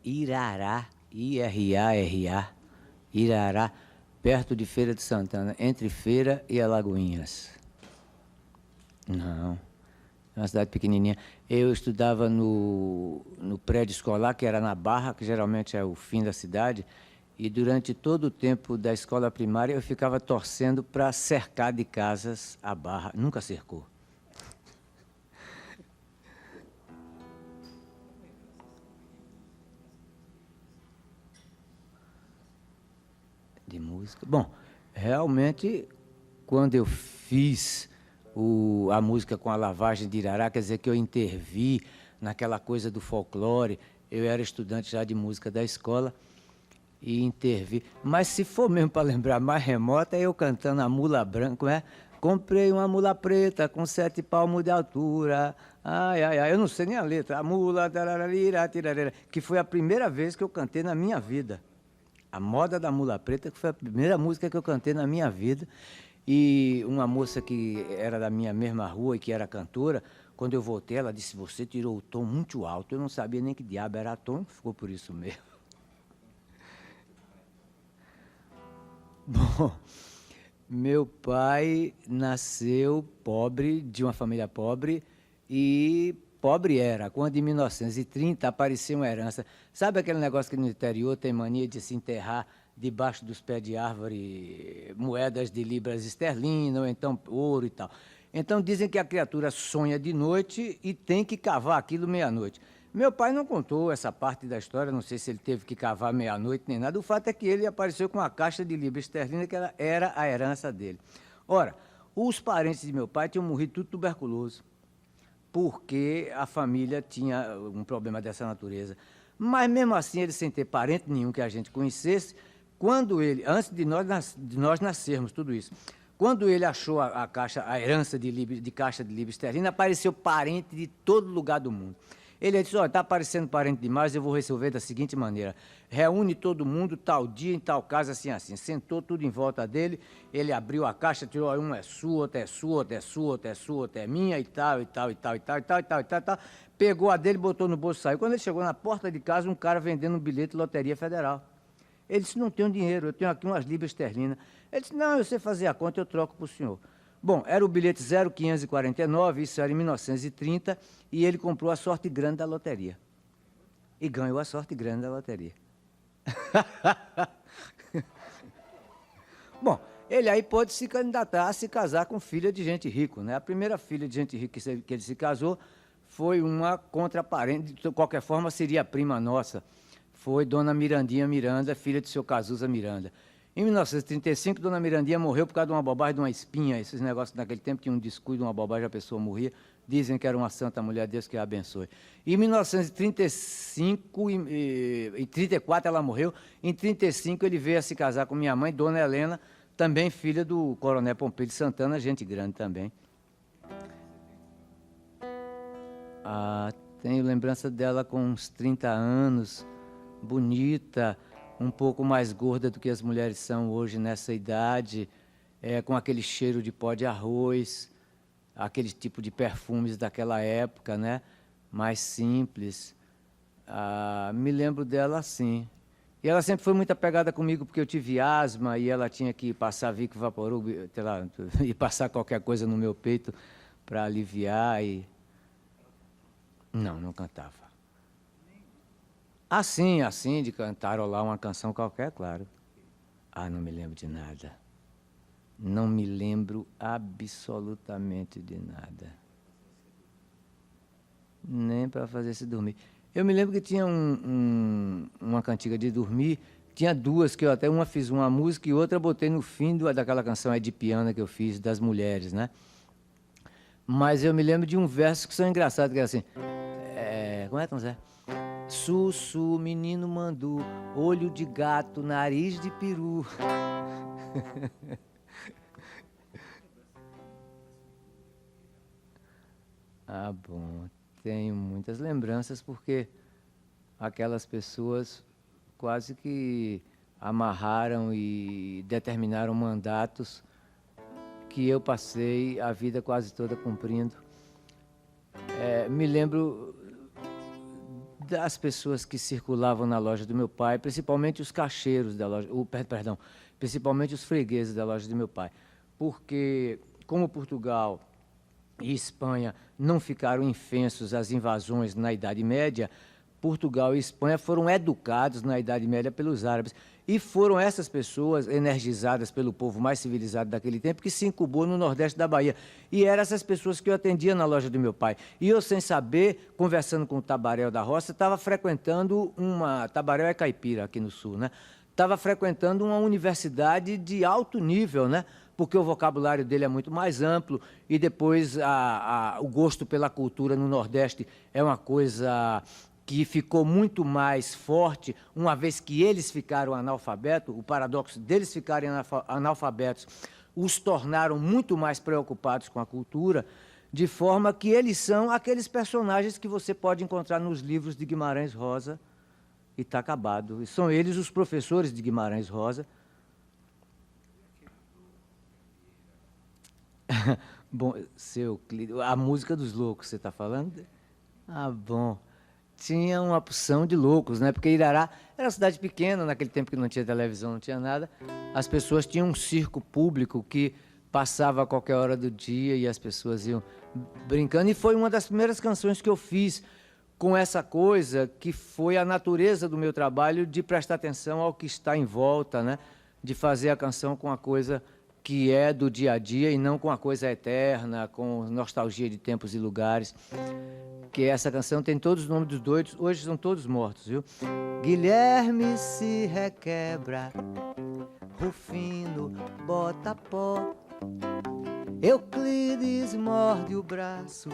Irará, I-R-A-R-A, Irará, perto de Feira de Santana, entre Feira e Alagoinhas. Não, é uma cidade pequenininha. Eu estudava no prédio escolar, que era na Barra, que geralmente é o fim da cidade, e durante todo o tempo da escola primária eu ficava torcendo para cercar de casas a Barra. Nunca cercou. De música. Bom, realmente, quando eu fiz a música com a lavagem de Irará, quer dizer que eu intervi naquela coisa do folclore. Eu era estudante já de música da escola e intervi. Mas se for mesmo para lembrar mais remota, é eu cantando a Mula Branca, né? Comprei uma mula preta com 7 palmos de altura. Ai, ai, ai, eu não sei nem a letra. A mula, tararira, tirarira, que foi a primeira vez que eu cantei na minha vida. A Moda da Mula Preta, que foi a primeira música que eu cantei na minha vida. E uma moça que era da minha mesma rua e que era cantora, quando eu voltei, ela disse: você tirou o tom muito alto. Eu não sabia nem que diabo era tom, ficou por isso mesmo. Bom, meu pai nasceu pobre, de uma família pobre, e pobre era. Quando em 1930 apareceu uma herança. Sabe aquele negócio que no interior tem mania de se enterrar debaixo dos pés de árvore moedas de libras esterlinas, ou então ouro e tal. Então dizem que a criatura sonha de noite e tem que cavar aquilo meia-noite. Meu pai não contou essa parte da história, não sei se ele teve que cavar meia-noite nem nada. O fato é que ele apareceu com uma caixa de libra esterlina, que era a herança dele. Ora, os parentes de meu pai tinham morrido tudo tuberculoso, porque a família tinha um problema dessa natureza. Mas mesmo assim, ele sem ter parente nenhum que a gente conhecesse, quando ele, antes de nós nascermos, tudo isso, quando ele achou a caixa, a herança de caixa de libra esterlina, apareceu parente de todo lugar do mundo. Ele disse: olha, está aparecendo parente demais, eu vou resolver da seguinte maneira: reúne todo mundo, tal dia, em tal casa, assim, assim. Sentou tudo em volta dele, ele abriu a caixa, tirou: um é sua, outro é sua, outro é sua, outro é sua, outro é minha, e tal, e tal, e tal, e tal, e tal, e tal, e tal, e tal. Pegou a dele, botou no bolso e saiu. Quando ele chegou na porta de casa, um cara vendendo um bilhete de loteria federal. Ele disse: não tenho dinheiro, eu tenho aqui umas libras esterlinas. Ele disse: não, eu sei fazer a conta, eu troco para o senhor. Bom, era o bilhete 0549, isso era em 1930, e ele comprou a sorte grande da loteria. E ganhou a sorte grande da loteria. Bom, ele aí pôde se candidatar a se casar com filha de gente rica, né? A primeira filha de gente rica que ele se casou foi uma contraparente, de qualquer forma seria a prima nossa. Foi Dona Mirandinha Miranda, filha de seu Cazuza Miranda. Em 1935, Dona Mirandinha morreu por causa de uma bobagem, de uma espinha. Esses negócios naquele tempo tinha um descuido, uma bobagem, a pessoa morria. Dizem que era uma santa mulher, Deus que a abençoe. Em 1935 e 34 ela morreu. Em 35 ele veio a se casar com minha mãe, Dona Helena, também filha do Coronel Pompeu de Santana, gente grande também. Ah, tenho lembrança dela com uns 30 anos, bonita, um pouco mais gorda do que as mulheres são hoje nessa idade, com aquele cheiro de pó de arroz, aquele tipo de perfumes daquela época, né? Mais simples. Ah, me lembro dela assim. E ela sempre foi muito apegada comigo porque eu tive asma e ela tinha que passar Vico Vaporub, sei lá, e passar qualquer coisa no meu peito para aliviar e... Não, não cantava. Assim, assim, de cantarolar uma canção qualquer, claro. Ah, não me lembro de nada. Não me lembro absolutamente de nada. Nem para fazer se dormir. Eu me lembro que tinha uma cantiga de dormir, tinha duas, que eu até uma fiz uma música e outra botei no fim daquela canção aí de piano que eu fiz, das mulheres, né? Mas eu me lembro de um verso que são engraçados, que é assim... como é, Tom Zé? Sussu, menino mandu, olho de gato, nariz de peru. Ah, bom, tenho muitas lembranças porque aquelas pessoas quase que amarraram e determinaram mandatos que eu passei a vida quase toda cumprindo. Me lembro das pessoas que circulavam na loja do meu pai, principalmente os caixeiros da loja, perdão, principalmente os fregueses da loja do meu pai. Porque, como Portugal e Espanha não ficaram infensos às invasões na Idade Média, Portugal e Espanha foram educados na Idade Média pelos árabes. E foram essas pessoas, energizadas pelo povo mais civilizado daquele tempo, que se incubou no Nordeste da Bahia. E eram essas pessoas que eu atendia na loja do meu pai. E eu, sem saber, conversando com o Tabaréu da Roça, estava frequentando uma... Tabaréu é caipira aqui no Sul, né? Estava frequentando uma universidade de alto nível, né? Porque o vocabulário dele é muito mais amplo e depois o gosto pela cultura no Nordeste é uma coisa que ficou muito mais forte, uma vez que eles ficaram analfabetos, o paradoxo deles ficarem analfabetos os tornaram muito mais preocupados com a cultura, de forma que eles são aqueles personagens que você pode encontrar nos livros de Guimarães Rosa, e está acabado. E são eles os professores de Guimarães Rosa. Bom, a música dos loucos, você está falando? Ah, bom. Tinha uma porção de loucos, né? Porque Irará era uma cidade pequena, naquele tempo que não tinha televisão, não tinha nada. As pessoas tinham um circo público que passava a qualquer hora do dia e as pessoas iam brincando. E foi uma das primeiras canções que eu fiz com essa coisa que foi a natureza do meu trabalho de prestar atenção ao que está em volta, né? De fazer a canção com a coisa que é do dia a dia e não com a coisa eterna, com nostalgia de tempos e lugares. Que essa canção tem todos os nomes dos doidos, hoje são todos mortos, viu? Guilherme se requebra, Rufino bota pó, Euclides morde o braço,